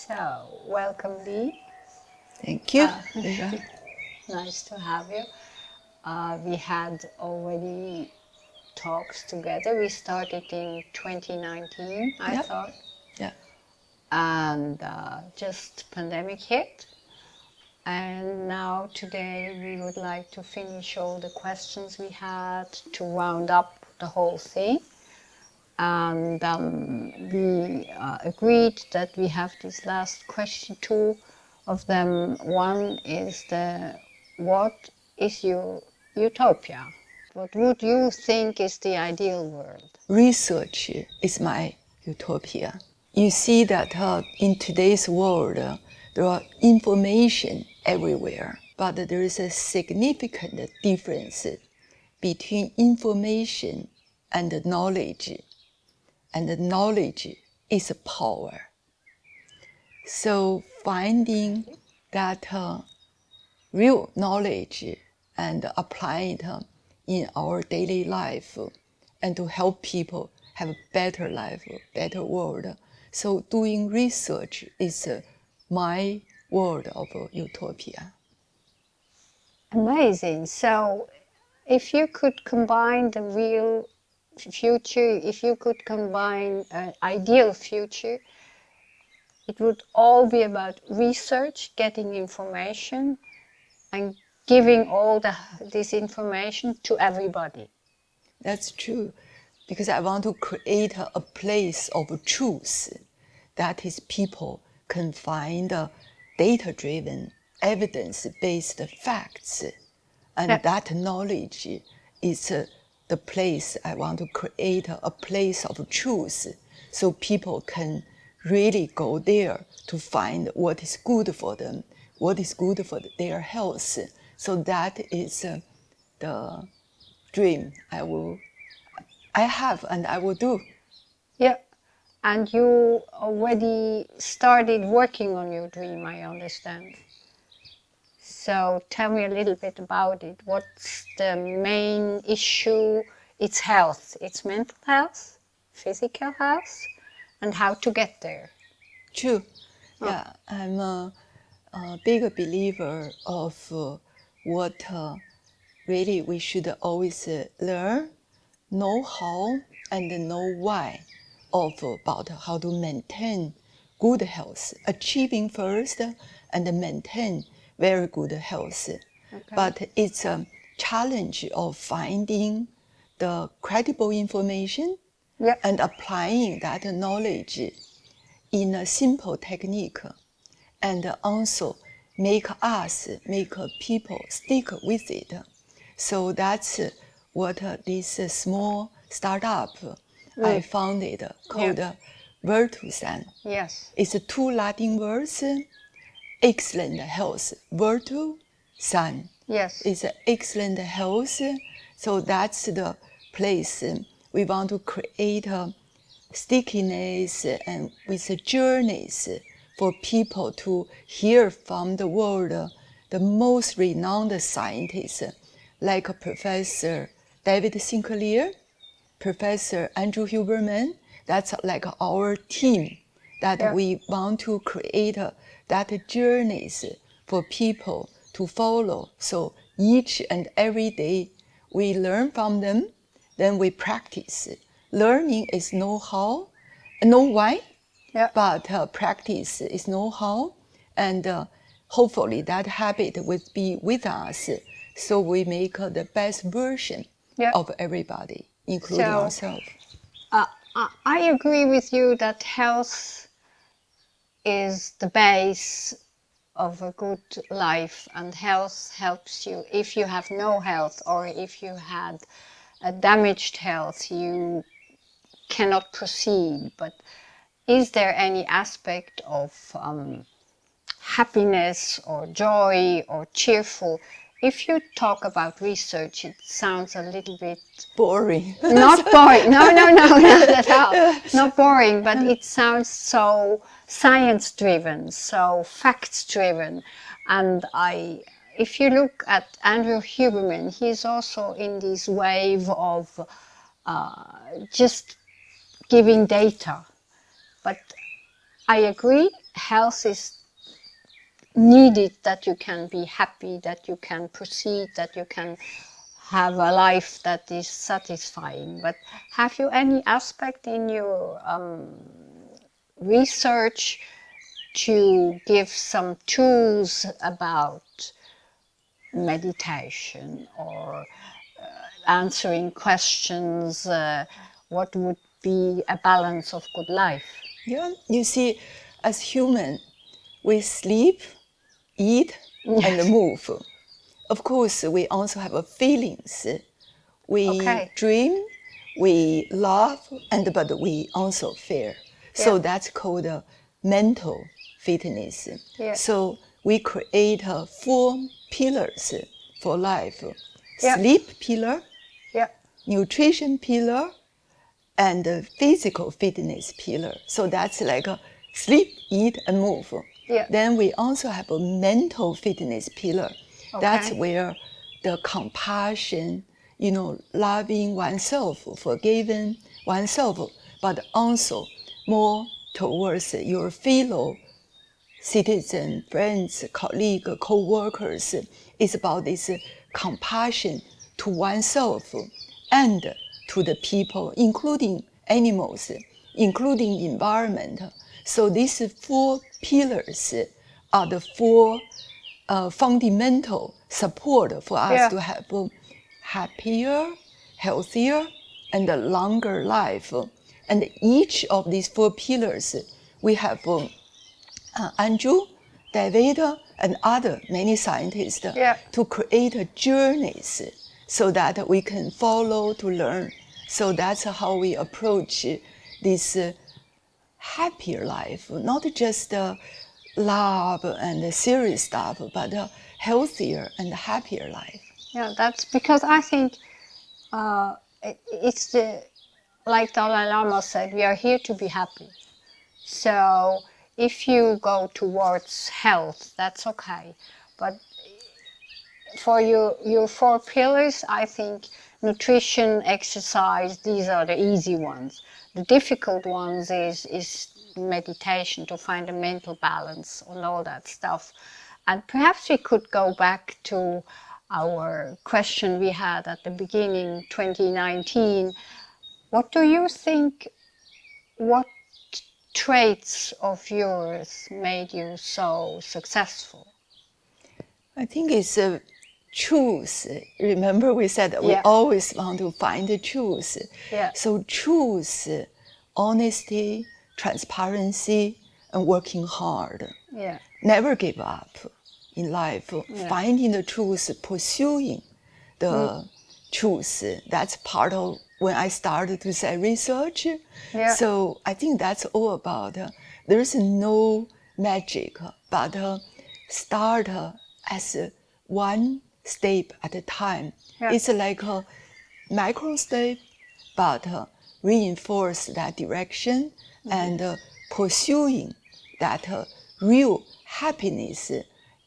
So, welcome, Lee. Thank you. Nice to have you. We had already talks together. We started in 2019, I Yep. thought, Yeah. and just pandemic hit. And now today we would like to finish all the questions we had to round up the whole thing. And we agreed that we have this last question, two of them. One is what is your utopia? What would you think is the ideal world? Research is my utopia. You see that in today's world, there are information everywhere, but there is a significant difference between information and knowledge. And the knowledge is a power. So finding that real knowledge and applying it in our daily life and to help people have a better life, better world. So doing research is my world of utopia. Amazing. So, if you could combine the real future, if you could combine an ideal future, it would all be about research, getting information, and giving all this information to everybody. That's true, because I want to create a place of truth. That is, people can find data-driven, evidence-based facts. And that knowledge is the place I want to create a place of truth, so people can really go there to find what is good for them, what is good for their health. So that is the dream I have and I will do. Yeah. And you already started working on your dream, I understand. So tell me a little bit about it. What's the main issue? It's health. It's mental health, physical health, and how to get there. True. Yeah, I'm a big believer of what really we should always learn, know how and know why about how to maintain good health, achieving first and maintain very good health. Okay. But it's a challenge of finding the credible information and applying that knowledge in a simple technique, and also make people stick with it. So that's what this small startup I founded called Virtusan. Yes. It's two Latin words, excellent health. Virtu, san. Yes. It's excellent health. So that's the place we want to create stickiness and with journeys for people to hear from the world the most renowned scientists like Professor David Sinclair, Professor Andrew Huberman. That's like our team that we want to create that journeys for people to follow. So each and every day we learn from them, then we practice. Learning is know-how, know why, but practice is know-how, and hopefully that habit will be with us, so we make the best version of everybody, including ourselves. I agree with you that health is the base of a good life, and health helps you. If you have no health, or if you had a damaged health, you cannot proceed. But is there any aspect of happiness or joy or cheerful? If you talk about research, it sounds a little bit boring. Not boring. No, not at all. Not boring, but it sounds so science-driven, so facts-driven. And if you look at Andrew Huberman, he's also in this wave of just giving data. But I agree, health is needed, that you can be happy, that you can proceed, that you can have a life that is satisfying. But have you any aspect in your research to give some tools about meditation or answering questions? What would be a balance of good life? Yeah, you see, as human, we sleep, eat, and move. Of course, we also have feelings. We Okay. dream, we love, but we also fear. So Yeah. that's called mental fitness. Yeah. So we create 4 pillars for life. Yeah. Sleep pillar, Yeah. nutrition pillar, and physical fitness pillar. So that's like sleep, eat, and move. Yeah. Then we also have a mental fitness pillar. That's Okay. where the compassion, loving oneself, forgiving oneself, but also more towards your fellow citizen, friends, colleague, co-workers. It's about this compassion to oneself and to the people, including animals, including environment. So these 4 pillars are the 4 fundamental support for us Yeah. to have a happier, healthier, and a longer life. And each of these 4 pillars, we have Andrew, David, and other many scientists Yeah. to create journeys so that we can follow to learn. So that's how we approach this happier life, not just love and serious stuff, but a healthier and happier life. Yeah, that's because I think it's like Dalai Lama said, we are here to be happy. So if you go towards health, that's okay. But for your 4 pillars, I think nutrition, exercise, these are the easy ones. The difficult ones is meditation, to find a mental balance and all that stuff. And perhaps we could go back to our question we had at the beginning, 2019. What do you think, what traits of yours made you so successful? I think it's a truth. Remember, we said that we Yeah. always want to find the truth. Yeah. So truth, honesty, transparency, and working hard. Yeah. Never give up in life. Yeah. Finding the truth, pursuing the truth. That's part of when I started to say research. Yeah. So I think that's all about. There's no magic, but start as one step at a time. Yeah. It's like a micro step, but reinforce that direction and pursuing that real happiness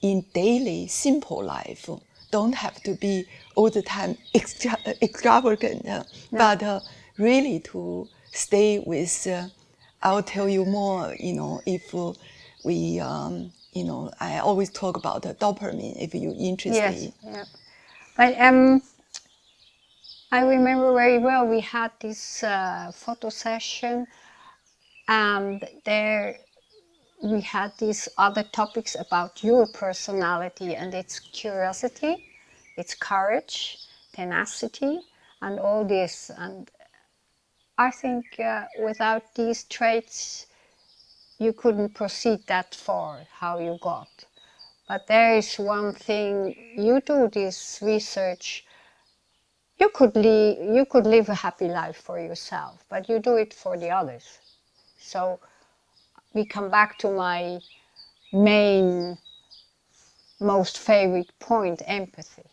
in daily simple life. Don't have to be all the time extravagant, but really to stay with. I'll tell you more. If we, I always talk about dopamine. If you're interested. Yes. Yeah. But I remember very well we had this photo session, and there we had these other topics about your personality, and its curiosity, its courage, tenacity, and all this. And I think without these traits, you couldn't proceed that far how you got. But there is one thing, you do this research, you could live a happy life for yourself, but you do it for the others. So we come back to my main, most favorite point, empathy.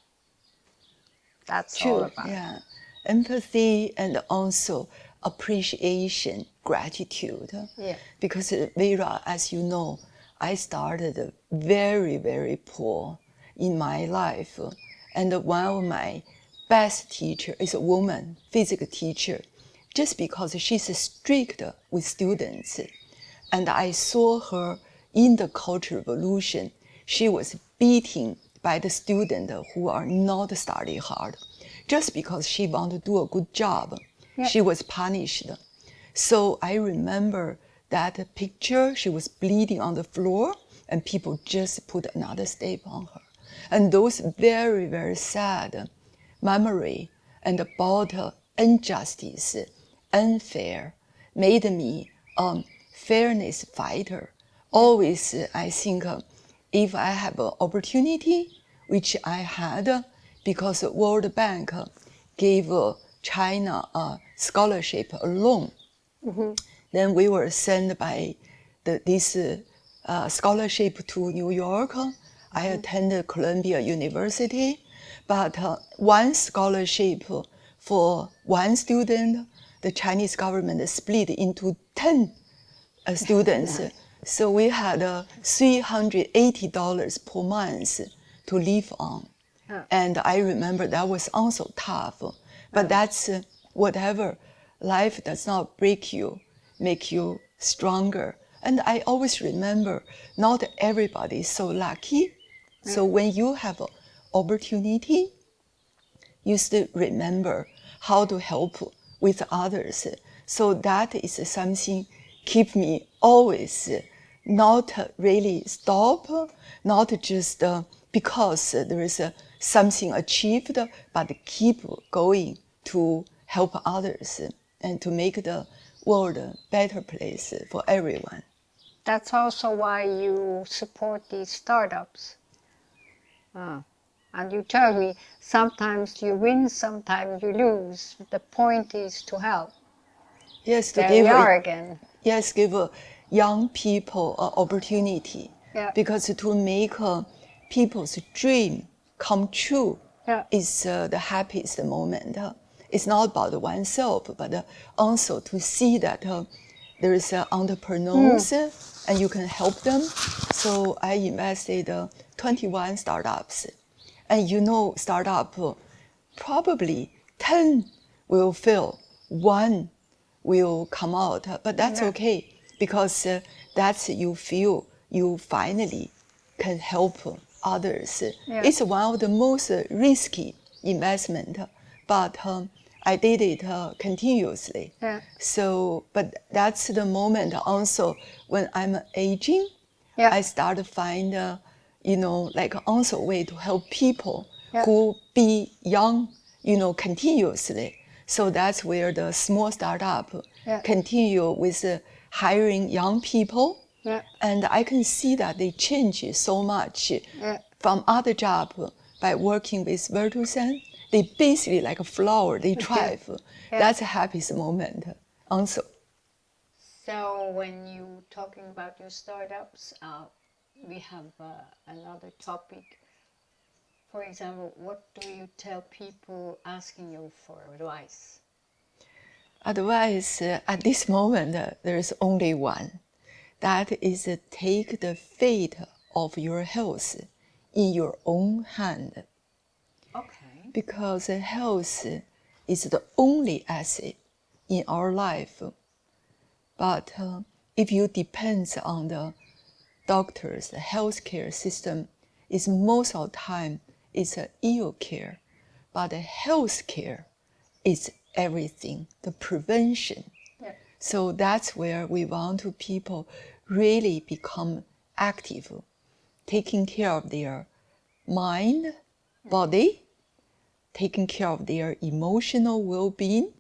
That's all True, about. yeah. Empathy and also appreciation, gratitude. Yeah. Because Vera, as you know, I started very, very poor in my life. And one of my best teacher is a woman, physics teacher, just because she's strict with students. And I saw her in the Cultural Revolution, she was beaten by the students who are not studying hard. Just because she wanted to do a good job, she was punished. So I remember that picture, she was bleeding on the floor, and people just put another step on her. And those very, very sad memory and about injustice, unfair, made me a fairness fighter. Always, I think, if I have an opportunity, which I had, because the World Bank gave China a scholarship, a loan, then we were sent by this scholarship to New York. I attended Columbia University, but one scholarship for one student, the Chinese government split into 10 students. So we had $380 per month to live on. And I remember that was also tough. But that's whatever. Life does not break you, make you stronger. And I always remember not everybody is so lucky. So when you have an opportunity, you still remember how to help with others. So that is something keep me always not really stop, not just because there is something achieved, but keep going to help others and to make the world a better place for everyone. That's also why you support these startups. And you tell me sometimes you win, sometimes you lose. The point is to help. Yes, to There give we are again. Yes, give young people an opportunity. Yeah. Because to make people's dream come true is the happiest moment. It's not about oneself, but also to see that there is entrepreneurs and you can help them. So I invested 21 startups. And you know, startup, probably 10 will fail, one will come out, but that's okay, because that's you feel you finally can help others. It's one of the most risky investment, but I did it continuously. So, but that's the moment also when I'm aging, I start to find, like also way to help people who be young, continuously. So that's where the small startup continue with hiring young people. And I can see that they change so much from other job by working with Virtusan. They basically like a flower, they thrive. That's the happiest moment also. So when you're talking about your startups, we have another topic. For example, what do you tell people asking you for advice? Advice at this moment, there is only one. That is take the fate of your health in your own hand. Okay. Because health is the only asset in our life. But if you depend on the doctors, the healthcare system, is most of the time it's ill care. But the health care is everything, the prevention. So that's where we want to people really become active, taking care of their mind, body, taking care of their emotional well-being,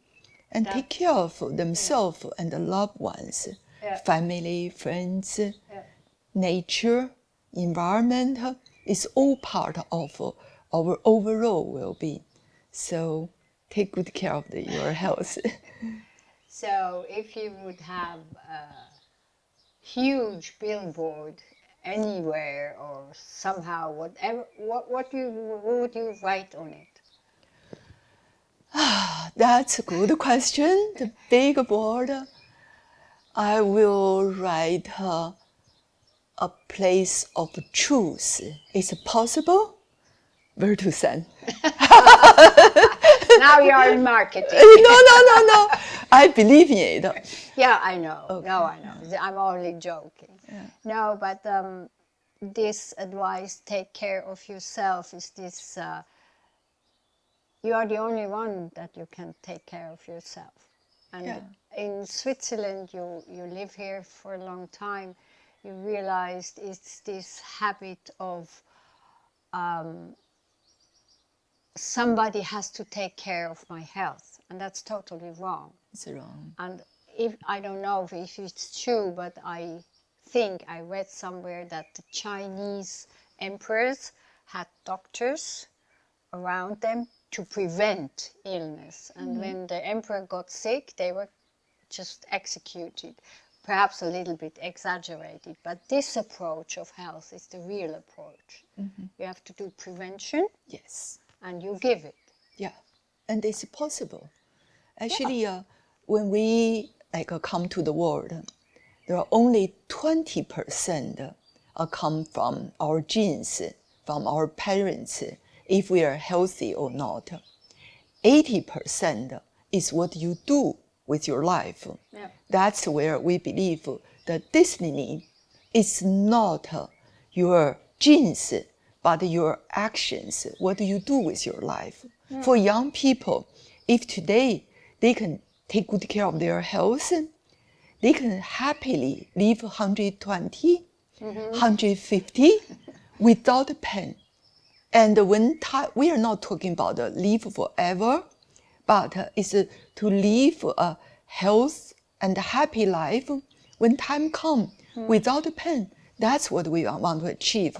and take care of themselves and the loved ones, family, friends, nature, environment is all part of our overall well-being. So take good care of your health. So if you would have a huge billboard anywhere or somehow, whatever, what would you write on it? That's a good question. The big board, I will write a place of truth. Is it possible? Virtusan. Now you are in marketing. No. I believe in it. Yeah, I know. Okay. No, I know. I'm only joking. Yeah. No, but this advice, take care of yourself, is this, you are the only one that you can take care of yourself. And Yeah. in Switzerland, you live here for a long time, you realized it's this habit of somebody has to take care of my health, and that's totally wrong. It's wrong. And if I don't know if it's true, but I think I read somewhere that the Chinese emperors had doctors around them to prevent illness. And when the emperor got sick, they were just executed. Perhaps a little bit exaggerated, but this approach of health is the real approach. You have to do prevention, Yes. and you give it. Yeah. And it's possible. Actually, when we come to the world, there are only 20% come from our genes, from our parents, if we are healthy or not. 80% is what you do with your life. Yeah. That's where we believe the destiny is not your genes, but your actions. What do you do with your life? For young people, if today they can take good care of their health, they can happily live 120, 150 without pain. And when we are not talking about live forever, but it's to live a health and happy life when time comes without pain. That's what we want to achieve.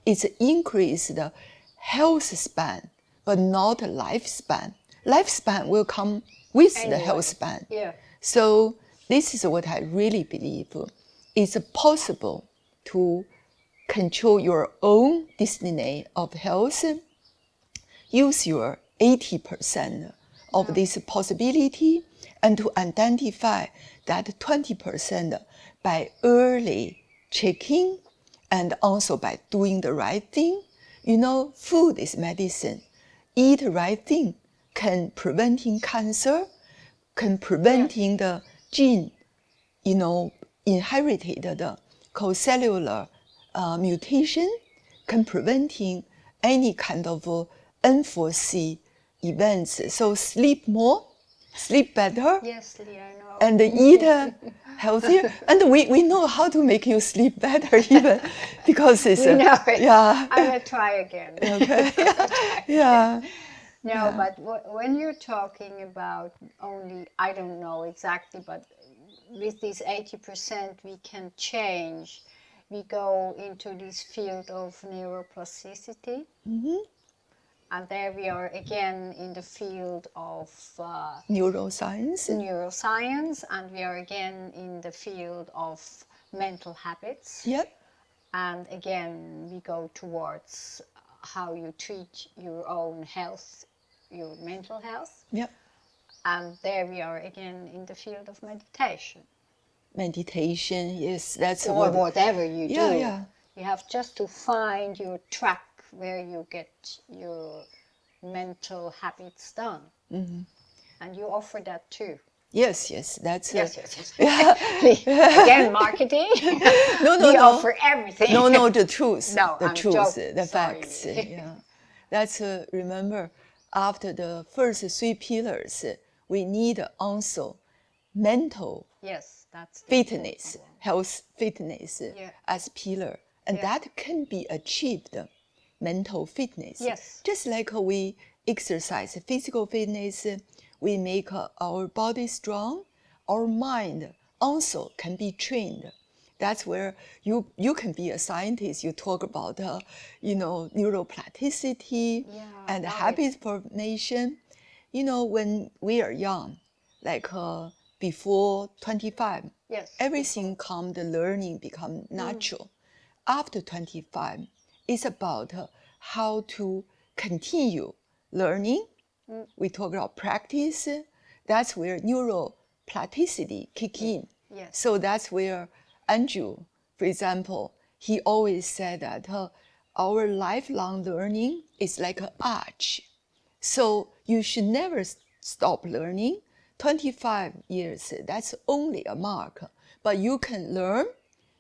It's increase the health span, but not lifespan. Lifespan will come with the health span. Yeah. So this is what I really believe. It's possible to control your own destiny of health. Use your 80% of this possibility and to identify that 20% by early checking and also by doing the right thing. You know, food is medicine. Eat the right thing can preventing cancer, can preventing the gene, inherited the co-cellular mutation, can preventing any kind of unforeseen events. So sleep more, sleep better, Yes, Lee, I know. and eat healthier. And we know how to make you sleep better even because it's We know it. yeah. I'm gonna try again. Okay. Yeah. No, Yeah. but when you're talking about only, I don't know exactly, but with this 80% we can change. We go into this field of neuroplasticity. And there we are again in the field of Neuroscience. neuroscience, and we are again in the field of mental habits. Yep. And again, we go towards how you treat your own health, your mental health. Yep. And there we are again in the field of meditation. Meditation, yes, that's Or whatever you do. Yeah. You have just to find your track where you get your mental habits done. And you offer that too. Yes, that's Yes. Again, marketing. No, we offer everything. No, the truth. No, the I'm truth, joking. the Sorry. facts. Yeah. That's remember, after the first 3 pillars, we need also mental Yes, that's the fitness, important one. health fitness as pillar. And that can be achieved, mental fitness. Yes. Just like we exercise physical fitness, we make our body strong, our mind also can be trained. That's where you can be a scientist. You talk about, neuroplasticity and habit formation. When we are young, like before 25, everything come, the learning become natural. After 25, it's about how to continue learning. We talk about practice. That's where neuroplasticity kick in. Yes. So that's where Andrew, for example, he always said that our lifelong learning is like an arch. So you should never stop learning. 25 years, that's only a mark. But you can learn,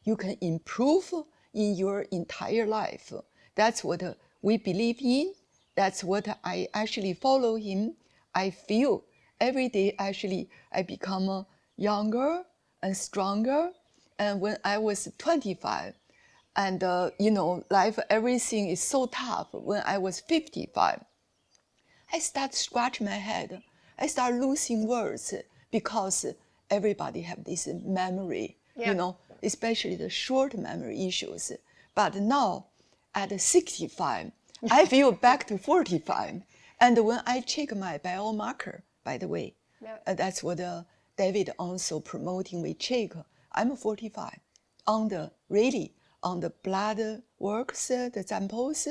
you can improve in your entire life. That's what we believe in. That's what I actually follow him. I feel every day actually I become younger and stronger. And when I was 25, and life, everything is so tough. When I was 55, I start scratch my head. I start losing words because everybody have this memory, especially the short memory issues. But now, at 65, I feel back to 45. And when I check my biomarker, by the way, that's what David also promoting. We check. I'm 45 on the blood works, the samples,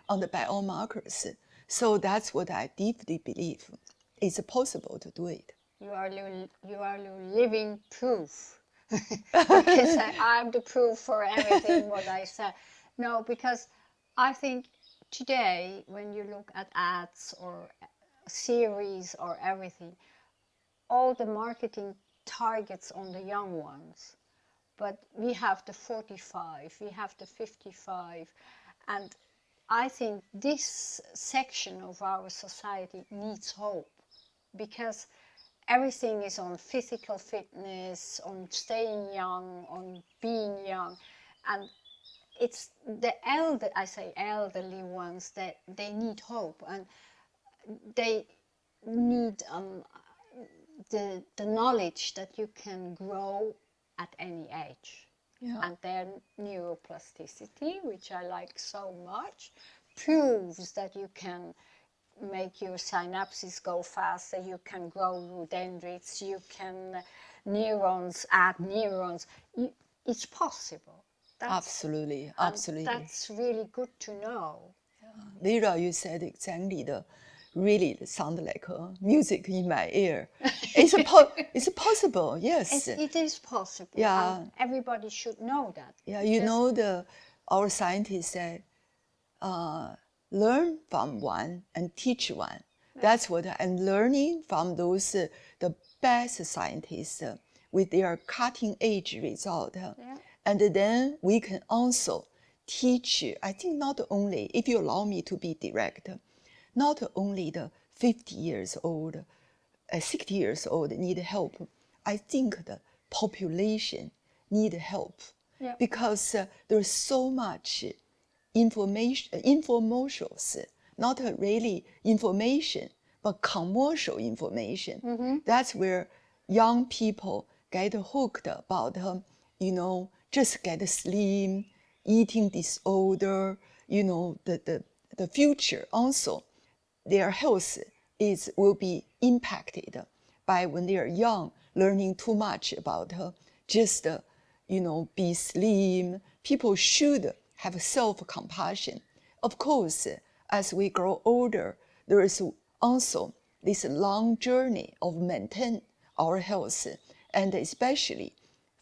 on the biomarkers. So that's what I deeply believe. It's possible to do it. You are living proof. Because I'm the proof for everything what I said. No, because I think today when you look at ads or series or everything, all the marketing targets on the young ones. But we have the 45, we have the 55, and I think this section of our society needs hope, because everything is on physical fitness, on staying young, on being young, and it's the elderly ones that they need hope, and they need the knowledge that you can grow at any age. And their neuroplasticity, which I like so much, proves that you can make your synapses go faster, you can grow dendrites, you can add neurons. It's possible. Absolutely. That's really good to know. Vera, you said exactly really sound like music in my ear. It's possible, yes. It is possible. Yeah. And everybody should know that. Yeah, our scientists say, learn from one and teach one. That's what I'm learning from those the best scientists with their cutting edge result. And then we can also teach, I think not only, if you allow me to be direct, not only the 50 years old, 60 years old need help. I think the population need help because there's so much infomercials, not really information, but commercial information. That's where young people get hooked about, just get slim, eating disorder, the future also. Their health will be impacted by when they are young, learning too much about just be slim. People should have self-compassion. Of course, as we grow older, there is also this long journey of maintain our health, and especially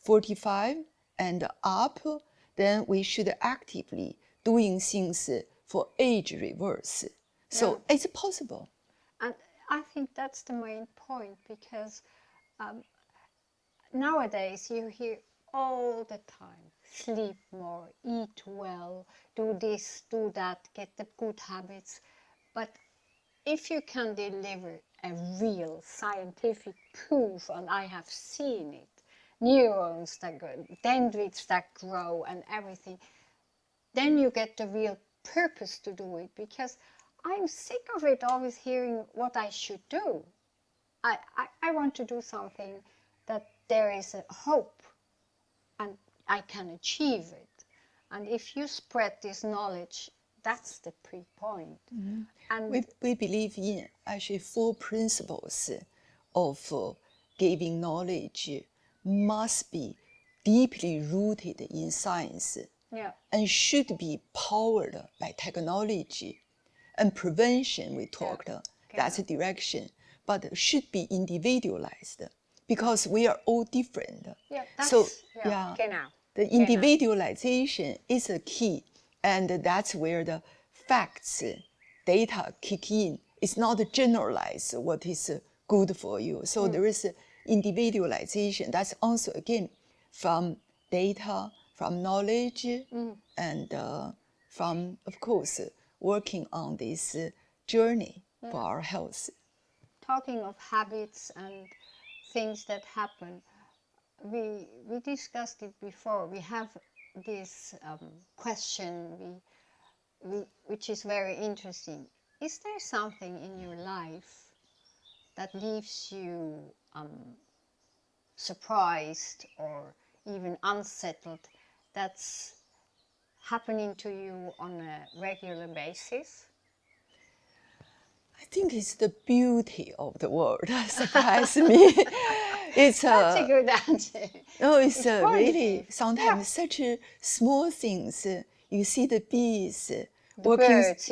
45 and up, then we should actively doing things for age reverse. So it's possible. And I think that's the main point, because nowadays you hear all the time, sleep more, eat well, do this, do that, get the good habits. But if you can deliver a real scientific proof, and I have seen it, neurons that grow, dendrites that grow and everything, then you get the real purpose to do it, because I'm sick of it always hearing what I should do. I want to do something that there is a hope and I can achieve it. And if you spread this knowledge, that's the point. And we believe in actually 4 principles of giving knowledge must be deeply rooted in science and should be powered by technology. And prevention, we talked, that's a direction, but should be individualized because we are all different. The individualization is a key, and that's where the facts, data kick in. it's not generalized what is good for you. So there is individualization. That's also, again, from data, from knowledge, and from, of course, working on this journey for our health. Talking of habits and things that happen, we discussed it before. We have this question which is very interesting. Is there something in your life that leaves you surprised or even unsettled, that's happening to you on a regular basis? I think it's the beauty of the world that surprised me. It's That's a good answer. no, it's really positive. sometimes such small things. You see the bees The birds,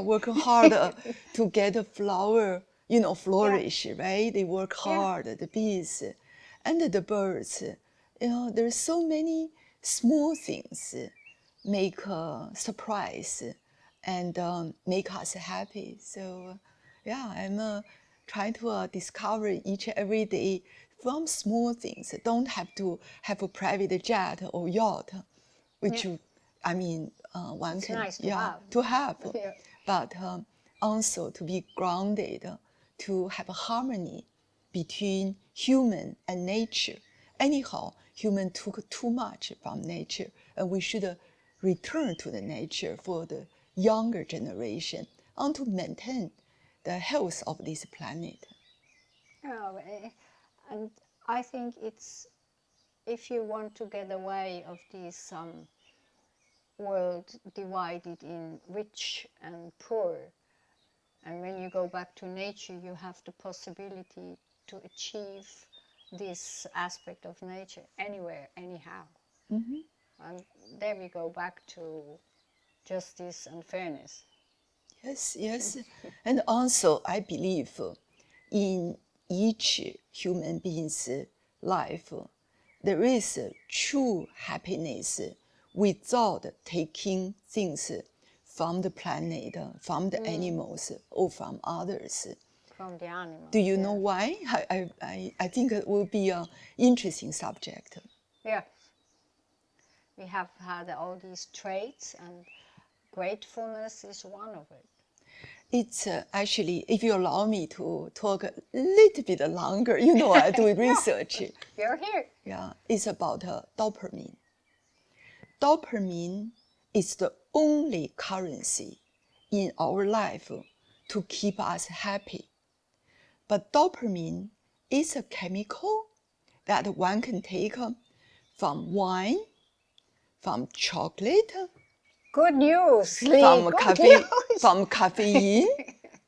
working hard to get a flower, flourish, right? They work hard, the bees and the birds. There's so many small things make a surprise and make us happy. So, I'm trying to discover each and every day from small things. Don't have to have a private jet or yacht, which one It's can nice to have, Yeah. but also to be grounded, to have a harmony between human and nature. Anyhow, human took too much from nature, and we should return to the nature for the younger generation and to maintain the health of this planet. And I think it's, if you want to get away of this world divided in rich and poor, and when you go back to nature, you have the possibility to achieve this aspect of nature anywhere, anyhow. And there we go back to justice and fairness. Yes. And also, I believe in each human being's life, there is true happiness without taking things from the planet, from the animals, or from others. From the animals. Do you know why? I think it will be an interesting subject. Yeah. We have had all these traits, and gratefulness is one of it. It's actually, if you allow me to talk a little bit longer, I do research. You're here. Yeah, it's about dopamine. Dopamine is the only currency in our life to keep us happy. But dopamine is a chemical that one can take from wine, from chocolate, Good news, Lee. from Good news. from caffeine.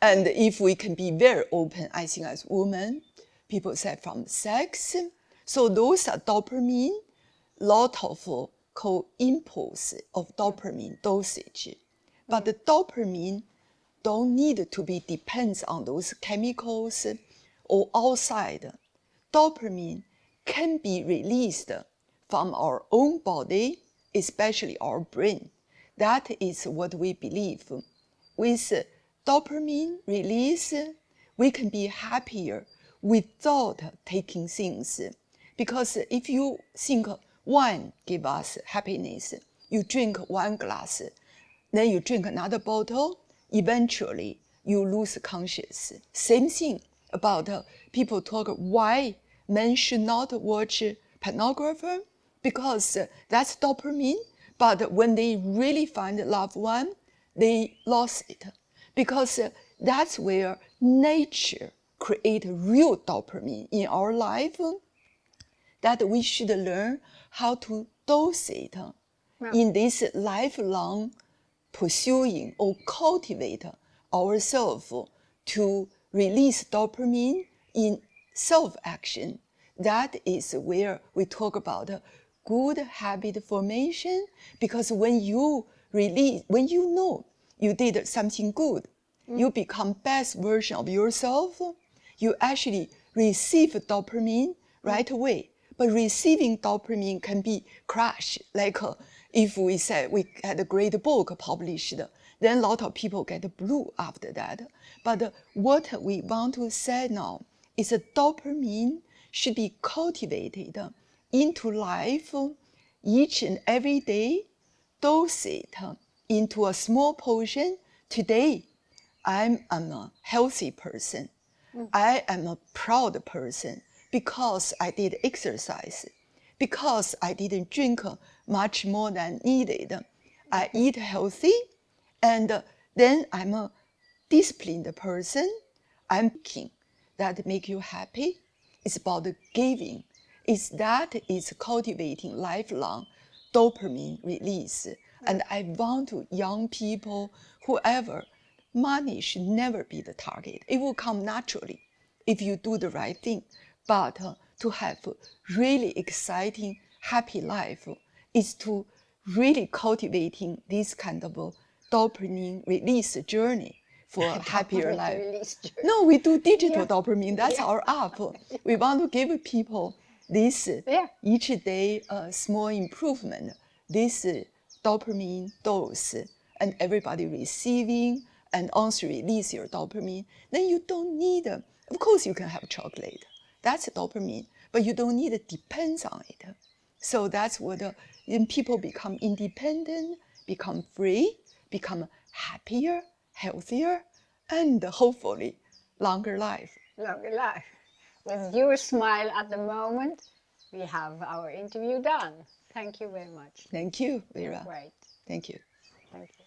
And if we can be very open, I think as women, people say from sex. So those are dopamine, lot of co-impulse of dopamine dosage. But the dopamine don't need to be depends on those chemicals or outside. Dopamine can be released from our own body, especially our brain. That is what we believe. With dopamine release, we can be happier without taking things. Because if you think wine gives us happiness, you drink one glass, then you drink another bottle, eventually you lose consciousness. Same thing about people talk why men should not watch pornography, because that's dopamine. But when they really find a loved one, they lost it. Because that's where nature creates real dopamine in our life, that we should learn how to dose it in this lifelong pursuing or cultivate ourselves to release dopamine in self-action. That is where we talk about good habit formation, because when you know you did something good, you become best version of yourself, you actually receive dopamine right away. But receiving dopamine can be crashed, like If we say we had a great book published, then a lot of people get blue after that. But what we want to say now is that dopamine should be cultivated into life each and every day. Dose it into a small portion. Today, I'm a healthy person. I am a proud person because I did exercise, because I didn't drink much more than needed. I eat healthy, and then I'm a disciplined person. I'm thinking that make you happy. It's about giving. Is cultivating lifelong dopamine release. And I want to young people, whoever, money should never be the target. It will come naturally if you do the right thing. But to have a really exciting, happy life is to really cultivating this kind of dopamine release journey for a happier life. No, we do digital dopamine. That's our app. We want to give people this each day small improvement, this dopamine dose, and everybody receiving, and once you release your dopamine, then you don't need, of course you can have chocolate. That's dopamine, but you don't need to depend on it. So that's what then people become independent, become free, become happier, healthier, and hopefully longer life. Longer life. With your smile at the moment, we have our interview done. Thank you very much. Thank you, Vera. Great. Thank you. Thank you.